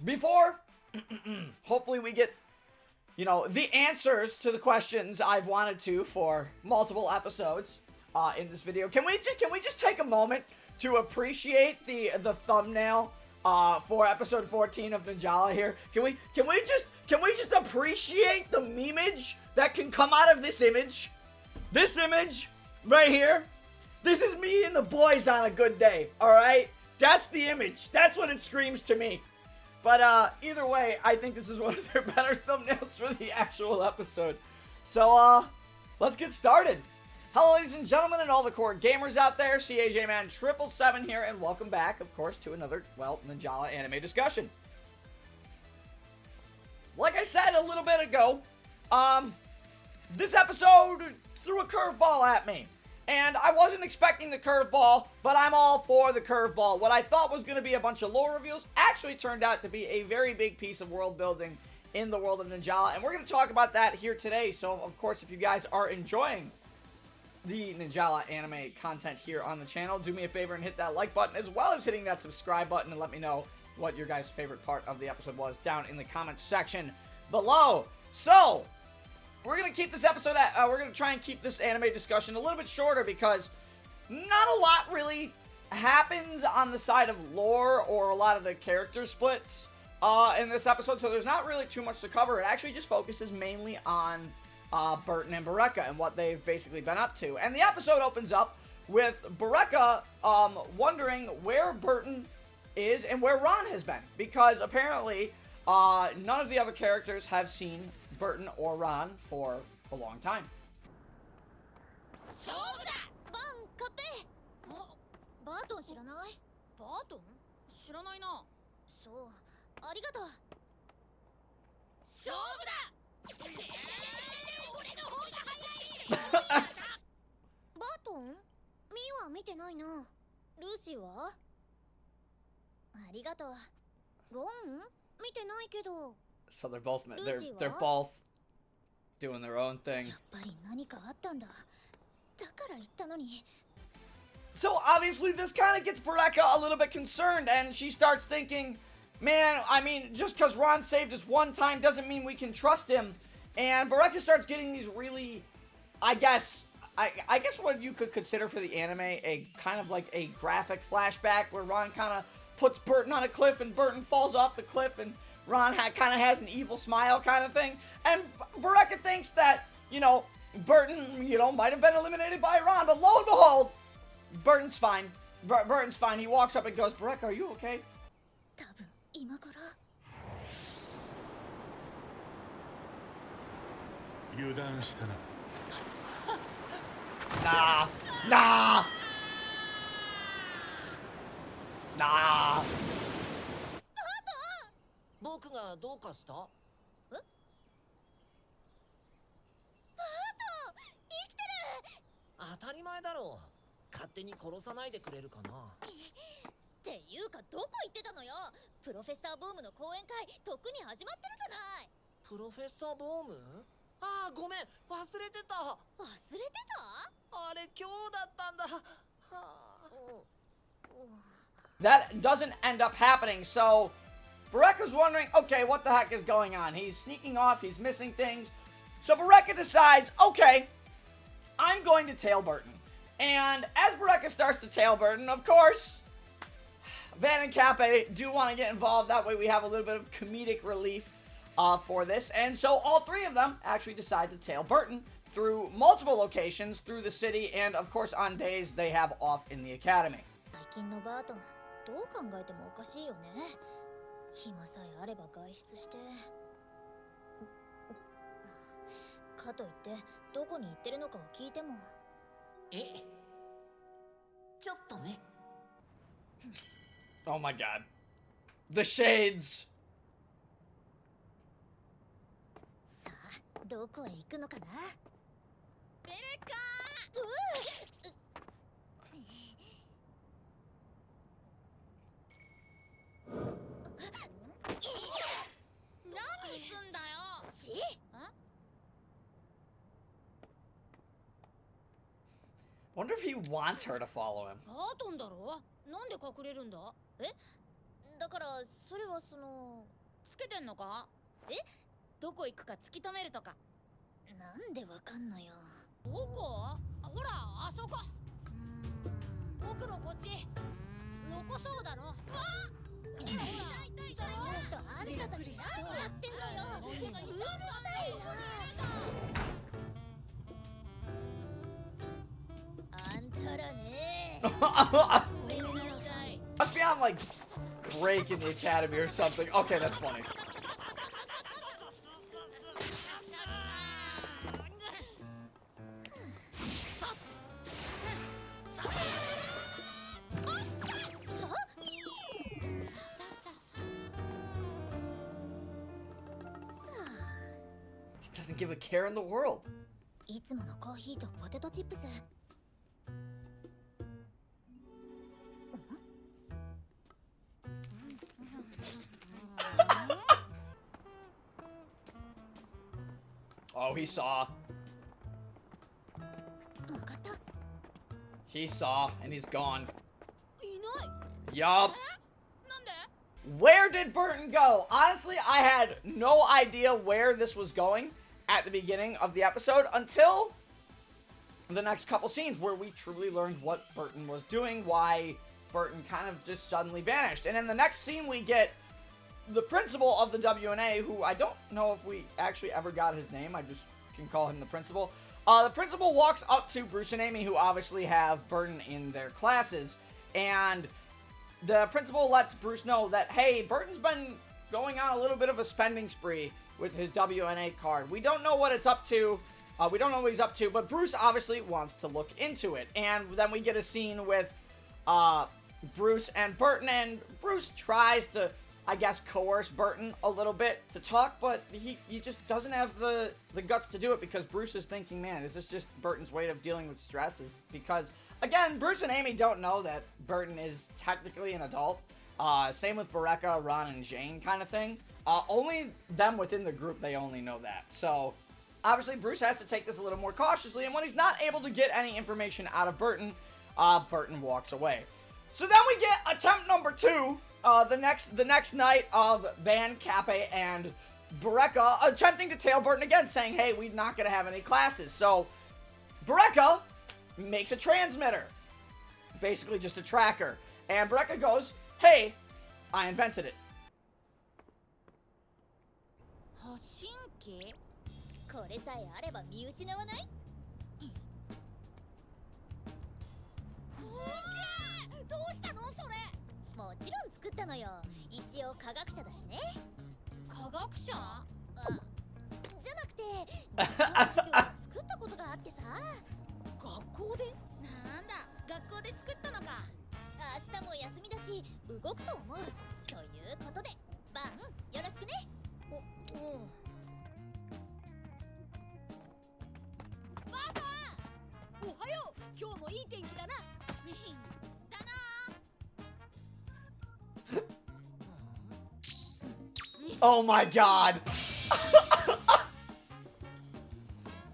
before, hopefully we get, you know, the answers to the questions I've wanted to for multiple episodes in this video. Can we just take a moment to appreciate the thumbnail for episode 14 of Ninjala here? Can we just appreciate the memeage that can come out of this image? This image right here. This is me and the boys on a good day, all right? That's the image. That's what it screams to me. But either way, I think this is one of their better thumbnails for the actual episode. So let's get started. Hello, ladies and gentlemen, and all the core gamers out there. CAJman777 here, and welcome back, of course, to another, well, Ninjala anime discussion. Like I said a little bit ago, this episode threw a curveball at me. And I wasn't expecting the curveball, but I'm all for the curveball. What I thought was going to be a bunch of lore reveals actually turned out to be a very big piece of world building in the world of Ninjala. And we're going to talk about that here today. So, of course, if you guys are enjoying the Ninjala anime content here on the channel, do me a favor and hit that like button, as well as hitting that subscribe button, and let me know what your guys' favorite part of the episode was down in the comments section below. So, we're going to keep this episode we're going to try and keep this anime discussion a little bit shorter because not a lot really happens on the side of lore or a lot of the character splits in this episode, so there's not really too much to cover. It actually just focuses mainly on Burton and Berecca and what they've basically been up to. And the episode opens up with Berecca wondering where Burton is and where Ron has been, because apparently none of the other characters have seen Burton or Ron for a long time. Burton 知らない? Burton? 知らないな。そう、ありがとう。勝負だ。俺の方が早い。バートン？ミーは見てないな。ルーシーは？ありがとう。ロン？見てないけど。So they're both both doing their own thing. So obviously this kind of gets Berecca a little bit concerned, and she starts thinking, man, I mean, just because Ron saved us one time doesn't mean we can trust him. And Berecca starts getting these really, I guess what you could consider for the anime a kind of like a graphic flashback where Ron kind of puts Burton on a cliff and Burton falls off the cliff and Ron kind of has an evil smile kind of thing. And Berecca thinks that, you know, Burton, you know, might have been eliminated by Ron. But lo and behold, Burton's fine. Burton's fine. He walks up and goes, Berecca, are you okay? Nah. Nah. Nah. 僕がどうかした？え？バートン、生きてる！当たり前だろう。勝手に殺さないでくれるかな。っていうかどこ行ってたのよ。プロフェッサーボームの講演会とっくに始まってるじゃない。プロフェッサーボーム？ああ、ごめん、忘れてた。忘れてた？あれ今日だったんだ。はあ。That doesn't end up happening, so Berecca's wondering, okay, what the heck is going on? He's sneaking off, he's missing things. So Berecca decides, okay, I'm going to tail Burton. And as Berecca starts to tail Burton, of course, Van and Cappe do want to get involved. That way we have a little bit of comedic relief for this. And so all three of them actually decide to tail Burton through multiple locations, through the city, and of course on days they have off in the academy. どう考えてもおかしいよね。暇さえあれば外出して。かといってどこに行ってるのかを聞いても。え、ちょっとね。Oh my god. The shades. さあ、どこへ行くのかな。ベレッカー。何すんだよ。し？Wonder if he wants her to follow him. バートンだろ。なんで隠れるんだ。え？だからそれはそのつけてんのか？え？どこ行くか突き止めるとか。なんでわかんのよ。どこ？ほらあそこ。奥のこっち。残そうだろ。ほらちょっとあんたたち何やってんのよ。うるさいな。あんたらね。ごめんなさい。 Must be on like break in the academy or something. Okay, that's funny. He doesn't give a care in the world. いつものコーヒーとポテトチップス。Oh, he saw. わかった。 He saw, and he's gone. いない。 Yup. なんで？ Where did Burton go? Honestly, I had no idea where this was going at the beginning of the episode until the next couple scenes where we truly learned what Burton was doing, why Burton kind of just suddenly vanished. And in the next scene, we get the principal of the WNA, who I don't know if we actually ever got his name. I just can call him the principal. The principal walks up to Bruce and Amy, who obviously have Burton in their classes, and the principal lets Bruce know that, hey, Burton's been going on a little bit of a spending spree with his WNA card. We don't know what it's up to. We don't know what he's up to, but Bruce obviously wants to look into it. And then we get a scene with Bruce and Burton, and Bruce tries to, I guess, coerce Burton a little bit to talk, but he just doesn't have the guts to do it because Bruce is thinking, man, is this just Burton's way of dealing with stress? Is because, again, Bruce and Amy don't know that Burton is technically an adult. Same with Berecca, Ron, and Jane kind of thing. Only them within the group, they only know that. So, obviously, Bruce has to take this a little more cautiously, and when he's not able to get any information out of Burton, Burton walks away. So then we get attempt number 2, the next night of Van Cappe and Berecca attempting to tail Burton again, saying, hey, we're not going to have any classes. So, Berecca makes a transmitter. Basically just a tracker. And Berecca goes, hey, I invented it. 発信機？これさえあれば見失わない？どうしたのそれ？もちろん作ったのよ。一応科学者だしね。科学者？じゃなくて、授業で作ったことがあってさ。学校で？なんだ、学校で作ったのか。明日も休みだし、動くと思う。ということで、バン、よろしくね。バートン！おはよう。今日もいい天気だな。だな。 Oh my god!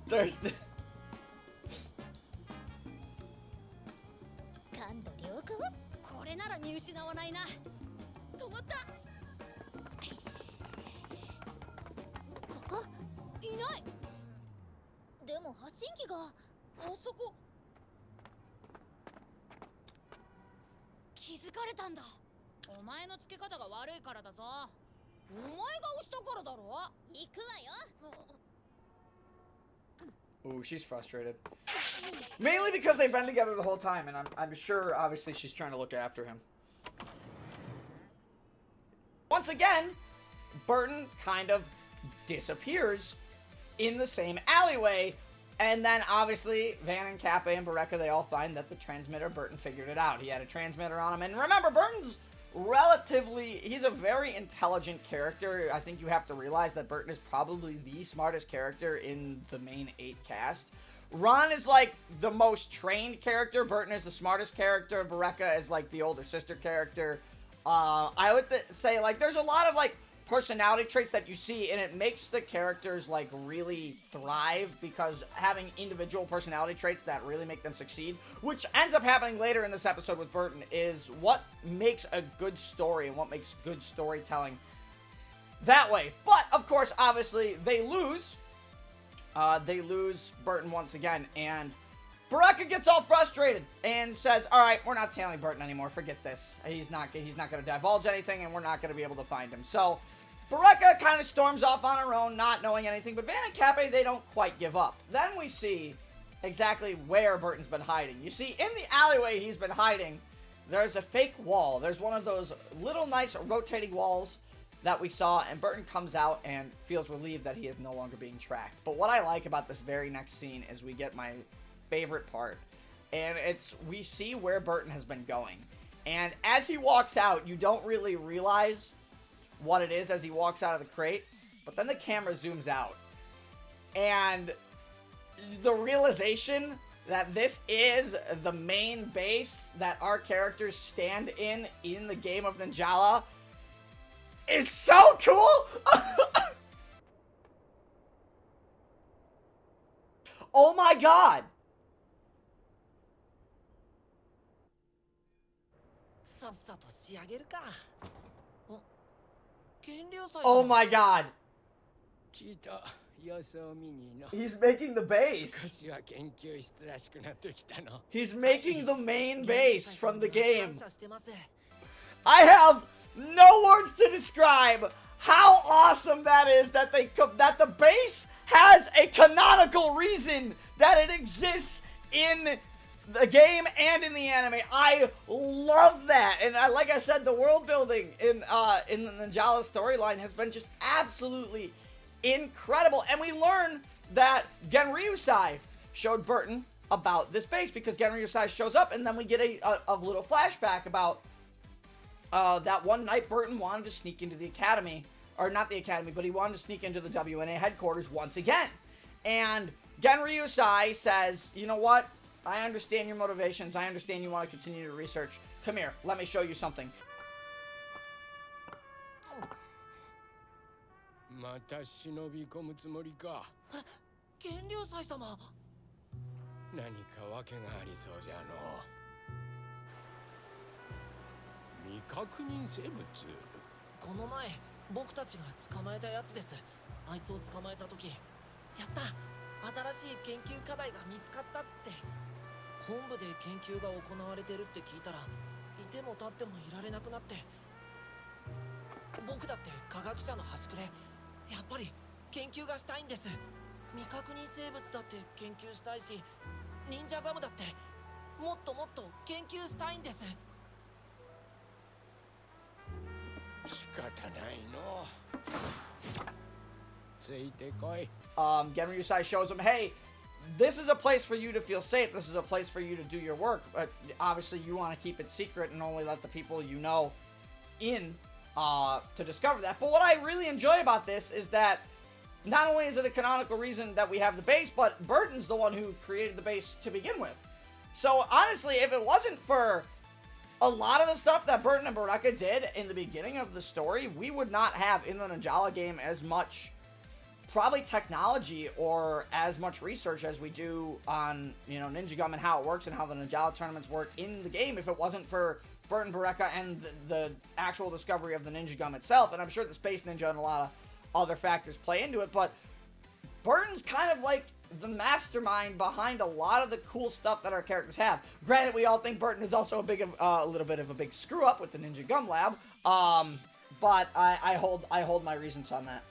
There's the... 感度良好？これなら見失わないな。止まった。ここ？いない。でも発信機があそこ。気づかれたんだ。お前のつけ方が悪いからだぞ。お前が押したからだろ。行くわよ。 Ooh, she's frustrated. Mainly because they've been together the whole time, and I'm sure, obviously, she's trying to look after him. Once again, Burton kind of disappears in the same alleyway, and then, obviously, Van and Cappe and Berecca, they all find that the transmitter, Burton figured it out. He had a transmitter on him, and remember, Burton's he's a very intelligent character. I think you have to realize that Burton is probably the smartest character in the main 8 cast. Ron is like the most trained character. Burton is the smartest character. Berecca is like the older sister character. I would say like there's a lot of like personality traits that you see, and it makes the characters, like, really thrive, because having individual personality traits that really make them succeed, which ends up happening later in this episode with Burton, is what makes a good story and what makes good storytelling that way. But, of course, obviously, they lose. They lose Burton once again, and Berecca gets all frustrated and says, alright, we're not tailing Burton anymore, forget this. He's not going to divulge anything, and we're not going to be able to find him. So, Berecca kind of storms off on her own, not knowing anything, but Van and Cappe, they don't quite give up. Then we see exactly where Burton's been hiding. You see, in the alleyway he's been hiding, there's a fake wall. There's one of those little nice rotating walls that we saw, and Burton comes out and feels relieved that he is no longer being tracked. But what I like about this very next scene is we get my favorite part, and we see where Burton has been going. And as he walks out, you don't really realize what it is as he walks out of the crate, but then the camera zooms out, and the realization that this is the main base that our characters stand in the game of Ninjala is so cool. Oh my god. Oh my god. He's making the base. He's making the main base from the game. I have no words to describe how awesome that is, that the base has a canonical reason that it exists in the game and in the anime. I love that, and like I said, the world building in the Ninjala storyline has been just absolutely incredible. And we learn that Genryusai showed Burton about this base, because Genryusai shows up, and then we get a little flashback about that one night Burton wanted to sneak into the academy, or not the academy, but he wanted to sneak into the WNA headquarters once again. And Genryusai says, you know what? I understand your motivations. I understand you want to continue to research. Come here, let me show you something. Genryusai shows him, hey, this is a place for you to feel safe. This is a place for you to do your work. But obviously, you want to keep it secret and only let the people you know in to discover that. But what I really enjoy about this is that not only is it a canonical reason that we have the base, but Burton's the one who created the base to begin with. So honestly, if it wasn't for a lot of the stuff that Burton and Berecca did in the beginning of the story, we would not have in the Ninjala game as much probably technology or as much research as we do on, you know, Ninja Gum and how it works and how the Ninjala tournaments work in the game, if it wasn't for Burton, Berecca, and the actual discovery of the Ninja Gum itself. And I'm sure the Space Ninja and a lot of other factors play into it, but Burton's kind of like the mastermind behind a lot of the cool stuff that our characters have. Granted, we all think Burton is also a little bit of a big screw up with the Ninja Gum Lab, but I hold my reasons on that.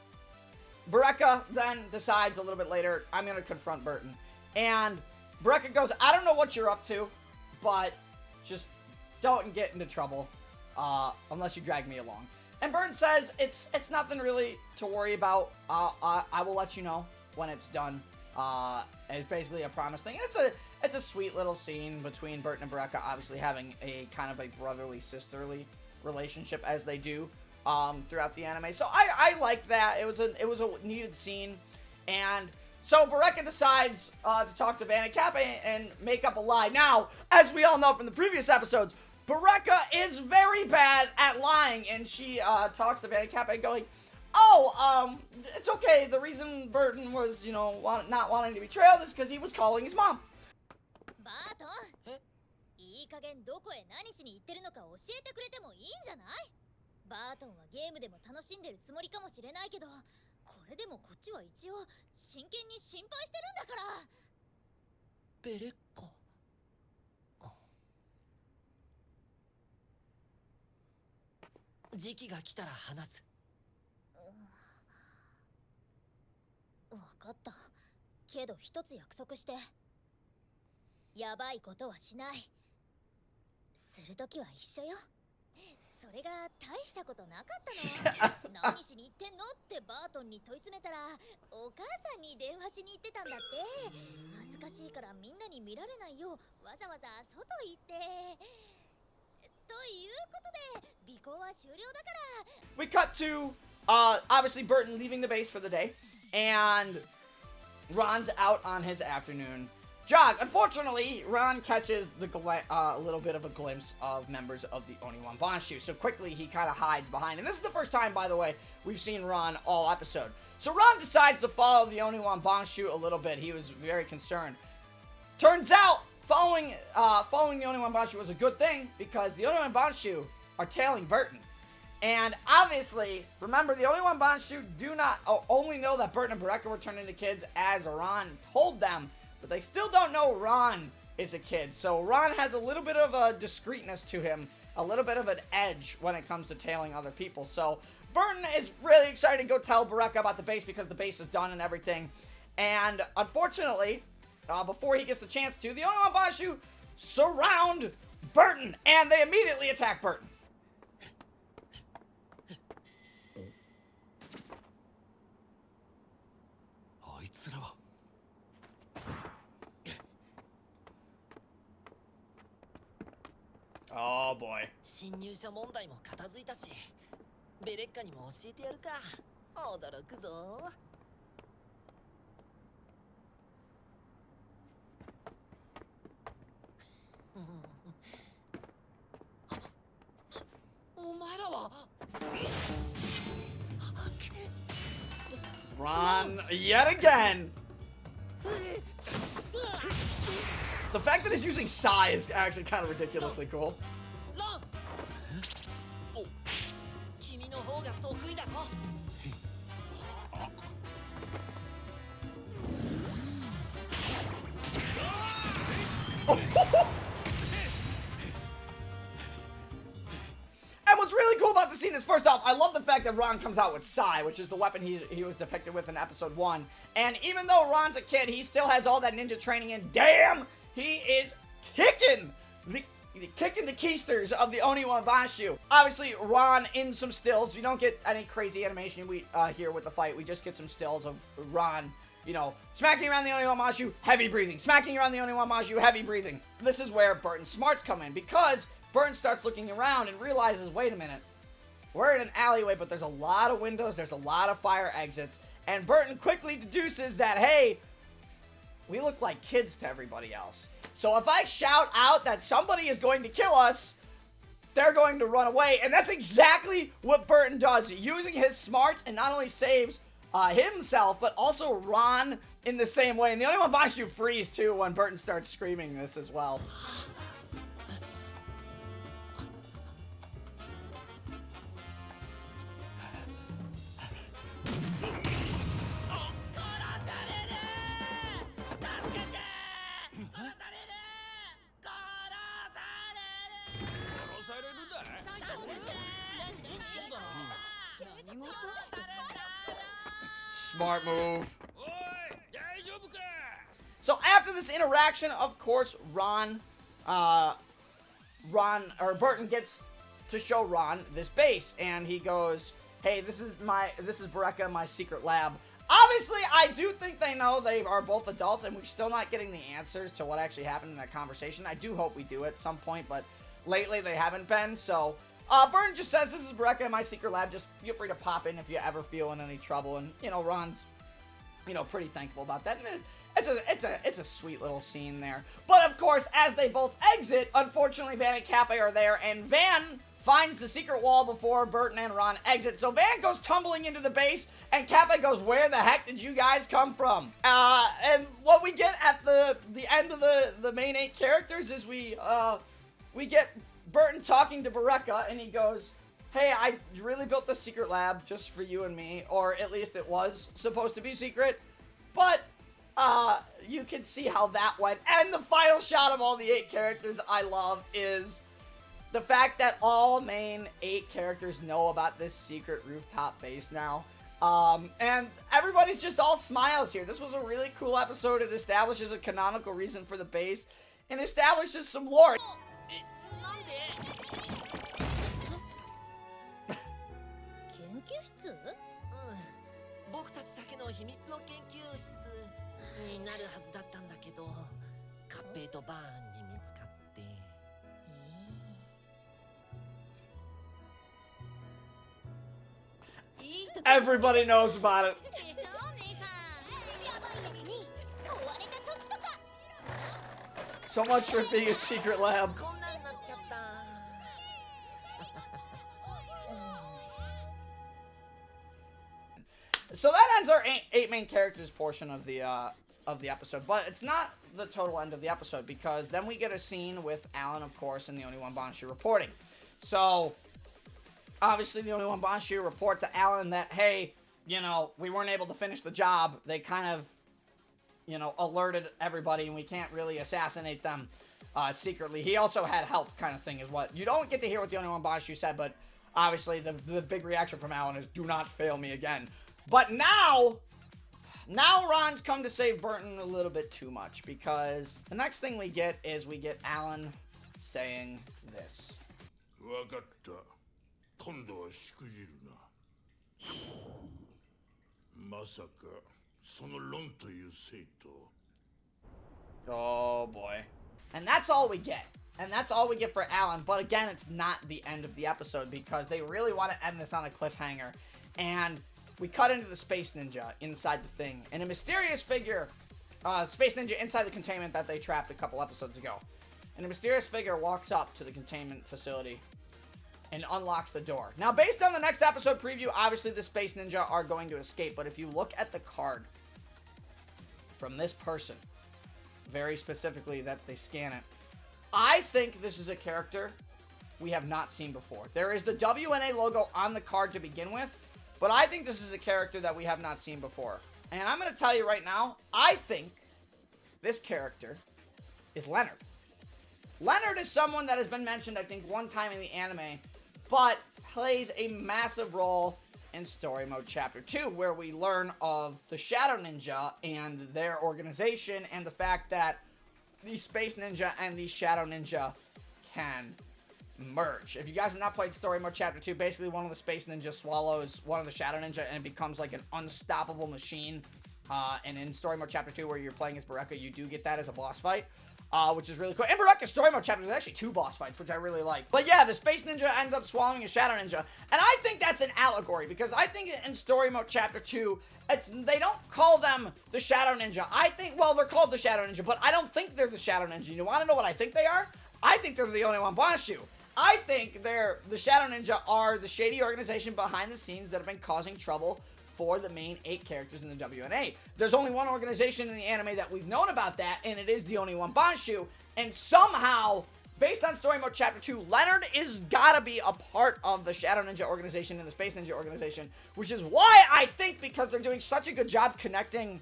Berecca then decides a little bit later, I'm going to confront Burton. And Berecca goes, I don't know what you're up to, but just don't get into trouble unless you drag me along. And Burton says, it's nothing really to worry about. I will let you know when it's done. And it's basically a promise thing. And it's a sweet little scene between Burton and Berecca, obviously having a kind of a brotherly, sisterly relationship as they do throughout the anime. So I like that. It was a needed scene. And so Berecca decides to talk to Van and Cappe and make up a lie. Now, as we all know from the previous episodes, Berecca is very bad at lying, and she talks to Van Kappa going, oh, it's okay. The reason Burton was, not wanting to be trailed is because he was calling his mom. バートンいい加減どこへ何しに行ってるのか教えてくれてもいいんじゃない？バートンはゲームでも楽しんでるつもりかもしれないけど、これでもこっちは一応真剣に心配してるんだから。ベレッカ。時期が来たら話す。わかった。けど一つ約束して。やばいことはしない。するときは一緒よ。それが大したことなかったの。何しに行ってんのってバートンに問い詰めたら、お母さんに電話しに行ってたんだって。恥ずかしいからみんなに見られないようわざわざ外行って。ということで尾行は終了だから。 We cut to obviously Burton leaving the base for the day, and Ron's out on his afternoon jog. Unfortunately, Ron catches a little bit of a glimpse of members of the Oniwabanshu, so quickly he kind of hides behind. And this is the first time, by the way, we've seen Ron all episode. So Ron decides to follow the Oniwabanshu a little bit. He was very concerned. Turns out, following the Oniwabanshu was a good thing, because the Oniwabanshu are tailing Burton. And obviously, remember, the Oniwabanshu do not only know that Burton and Berecca were turned into kids, as Ron told them, but they still don't know Ron is a kid. So Ron has a little bit of a discreetness to him, a little bit of an edge when it comes to tailing other people. So Burton is really excited to go tell Berecca about the base, because the base is done and everything. And unfortunately, before he gets the chance to, the Oniwabanshu surround Burton, and they immediately attack Burton. Oh boy. 侵入者問題も片付いたし、ベレッカにも教えてやるか。驚くぞ。お前らは。Ron, yet again. The fact that he's using Psy is actually kind of ridiculously cool. ラン。お、君の方が得意だろ。And what's really cool about the scene is, first off, I love the fact that Ron comes out with Psy, which is the weapon he was depicted with in episode 1. And even though Ron's a kid, he still has all that ninja training, and damn, he is kicking the keisters of the Oniwabanshu. Obviously, Ron in some stills. You don't get any crazy animation here with the fight. We just get some stills of Ron, smacking around the Oniwabanshu, heavy breathing. Smacking around the Oniwabanshu, heavy breathing. This is where Burton's smarts come in, because Burton starts looking around and realizes, wait a minute, we're in an alleyway, but there's a lot of windows, there's a lot of fire exits, and Burton quickly deduces that, hey, we look like kids to everybody else. So if I shout out that somebody is going to kill us, they're going to run away. And that's exactly what Burton does, using his smarts, and not only saves himself, but also Ron in the same way. And the only one Oniwabanshu freeze too when Burton starts screaming this as well. Smart move. So after this interaction, of course, Burton gets to show Ron this base, and he goes, "Hey, this is Berecca, my secret lab." Obviously, I do think they know they are both adults, and we're still not getting the answers to what actually happened in that conversation. I do hope we do at some point, but lately they haven't been, so Burton just says, "This is Berecca, my secret lab. Just feel free to pop in if you ever feel in any trouble." And, Ron's, pretty thankful about that. It's a sweet little scene there. But of course, as they both exit, unfortunately Van and Kappa are there, and Van finds the secret wall before Burton and Ron exit. So Van goes tumbling into the base, and Kappa goes, "Where the heck did you guys come from?" And what we get at the end of the main 8 characters is we get Burton talking to Berecca, and he goes, "Hey, I really built this secret lab just for you and me, or at least it was supposed to be secret, but you can see how that went." And the final shot of all the 8 characters I love is the fact that all main 8 characters know about this secret rooftop base now. And everybody's just all smiles here. This was a really cool episode. It establishes a canonical reason for the base and establishes some lore. なんで研究室？僕たちだけの秘密の研究室になるはずだったんだけど、カッペイとバーンに見つかって。Everybody knows about it. でしょお姉さん。やばいやつに追われた時とか。 So much for it being a secret lab. こんなんなっちゃった。So that ends our 8 main characters portion of the episode, but it's not the total end of the episode, because then we get a scene with Alan, of course, and the Oniwabanshu reporting. So obviously the Oniwabanshu report to Alan that, hey, you know, we weren't able to finish the job. They kind of, you know, alerted everybody, and we can't really assassinate them secretly. He also had help, kind of thing, is what you don't get to hear what the Oniwabanshu said, but obviously the big reaction from Alan is, "Do not fail me again." But now Ron's come to save Burton a little bit too much, because the next thing we get is we get Alan saying this. わかった。今度はしくじるな。まさかその論という生徒。 Oh boy. And that's all we get. And that's all we get for Alan. But again, it's not the end of the episode, because they really want to end this on a cliffhanger. And we cut into the Space Ninja inside the thing. And a mysterious figure, Space Ninja inside the containment that they trapped a couple episodes ago. And a mysterious figure walks up to the containment facility and unlocks the door. Now, based on the next episode preview, obviously the Space Ninja are going to escape. But if you look at the card from this person, very specifically that they scan it, I think this is a character we have not seen before. There is the WNA logo on the card to begin with, but I think this is a character that we have not seen before. And I'm going to tell you right now, I think this character is Leonard. Leonard is someone that has been mentioned, I think, one time in the anime, but plays a massive role in Story Mode Chapter 2, where we learn of the Shadow Ninja and their organization, and the fact that the Space Ninja and the Shadow Ninja can merge. If you guys have not played Story Mode Chapter 2, basically one of the Space Ninja swallows one of the Shadow Ninja and it becomes like an unstoppable machine. And in Story Mode Chapter 2, where you're playing as Berecca, you do get that as a boss fight, which is really cool. In Berecca's Story Mode Chapter, there's actually 2 boss fights, which I really like. But yeah, the Space Ninja ends up swallowing a Shadow Ninja, and I think that's an allegory, because I think in Story Mode Chapter 2, they don't call them the Shadow Ninja. I think, well, they're called the Shadow Ninja, but I don't think they're the Shadow Ninja. You want to know what I think they are? I think they're the Oniwabanshu. I think the Shadow Ninja are the shady organization behind the scenes that have been causing trouble for the main 8 characters in the WNA. There's only one organization in the anime that we've known about that, and it is the Oniwabanshu. And somehow, based on Story Mode Chapter 2, Leonard is gotta be a part of the Shadow Ninja organization and the Space Ninja organization, which is why I think, because they're doing such a good job connecting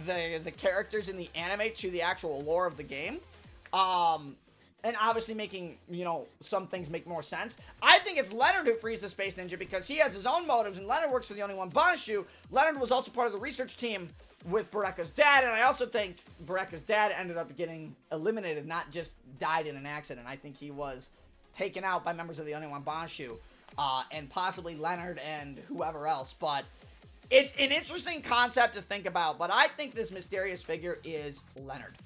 the characters in the anime to the actual lore of the game, and obviously making, you know, some things make more sense. I think it's Leonard who frees the Space Ninja, because he has his own motives, and Leonard works for the Oniwabanshu. Leonard was also part of the research team with Berecca's dad, and I also think Berecca's dad ended up getting eliminated, not just died in an accident. I think he was taken out by members of the Oniwabanshu, and possibly Leonard and whoever else, but it's an interesting concept to think about. But I think this mysterious figure is Leonard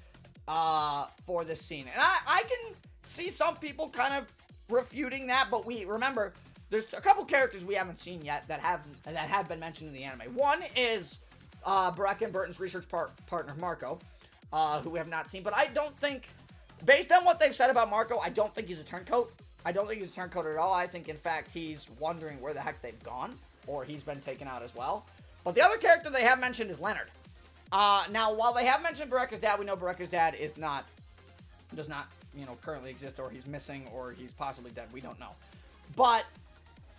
for this scene, and I can see some people kind of refuting that, but remember there's a couple characters we haven't seen yet that have been mentioned in the anime. One is Berecca and Burton's research partner Marco, who we have not seen. But I don't think, based on what they've said about Marco, I don't think he's a turncoat. I don't think he's a turncoat at all. I think, in fact, he's wondering where the heck they've gone, or he's been taken out as well. But the other character they have mentioned is Leonard. Now, while they have mentioned Berecca's dad, we know Berecca's dad does not, currently exist, or he's missing, or he's possibly dead. We don't know. But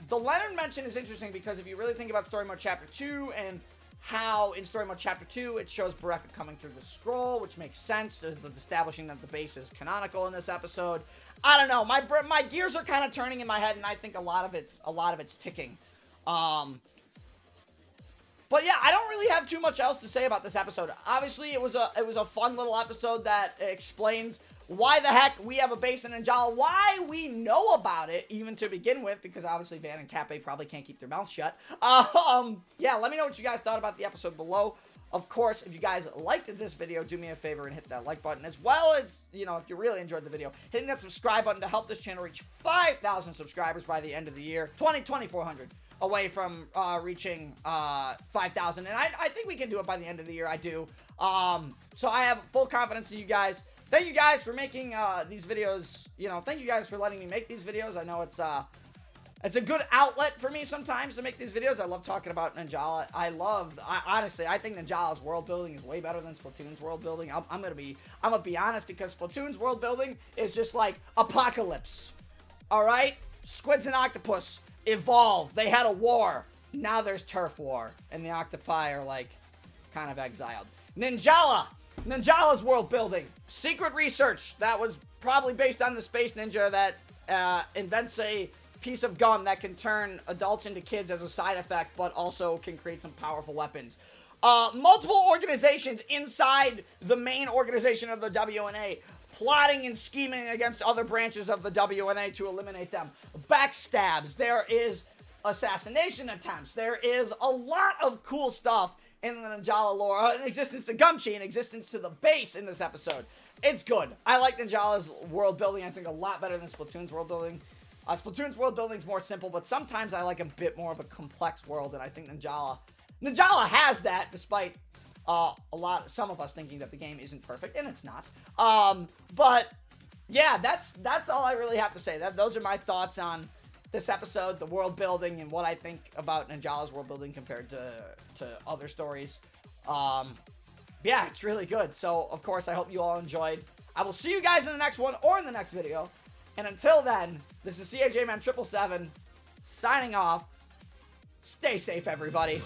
the Leonard mention is interesting because if you really think about Story Mode Chapter 2 and how in Story Mode Chapter 2 it shows Berecca coming through the scroll, which makes sense, establishing that the base is canonical in this episode. I don't know, my gears are kind of turning in my head, and I think a lot of it's ticking. But yeah, I don't really have too much else to say about this episode. Obviously, it was a fun little episode that explains why the heck we have a base in Ninjala, why we know about it, even to begin with, because obviously Van and Cappe probably can't keep their mouths shut. Yeah, let me know what you guys thought about the episode below. Of course, if you guys liked this video, do me a favor and hit that like button, as well as, if you really enjoyed the video, hitting that subscribe button to help this channel reach 5,000 subscribers by the end of the year. 2,400 away from reaching 5,000, and I think we can do it by the end of the year. I do. So I have full confidence in you guys. Thank you guys for making these videos. Thank you guys for letting me make these videos. I know it's a good outlet for me sometimes to make these videos. I love talking about Ninjala. Honestly, I think Ninjala's world building is way better than Splatoon's world building. I'm gonna be honest, because Splatoon's world building is just like Apocalypse. All right, Squids and Octopus evolved. They had a war. Now there's turf war, and the octopi are like kind of exiled. Ninjala's world building. Secret research that was probably based on the space ninja that invents a piece of gum that can turn adults into kids as a side effect, but also can create some powerful weapons. Multiple organizations inside the main organization of the WNA plotting and scheming against other branches of the WNA to eliminate them. Backstabs. There is assassination attempts. There is a lot of cool stuff in the Ninjala lore. In existence to Gumchi, in existence to the base in this episode. It's good. I like Ninjala's world building, I think, a lot better than Splatoon's world building. Splatoon's world building is more simple, but sometimes I like a bit more of a complex world, and I think Ninjala has that, despite some of us thinking that the game isn't perfect, and it's not. But yeah, that's all I really have to say. Those are my thoughts on this episode, the world building, and what I think about Ninjala's world building compared to other stories. Yeah, it's really good. So, of course, I hope you all enjoyed. I will see you guys in the next one or in the next video. And until then, this is CAJman777 signing off. Stay safe, everybody.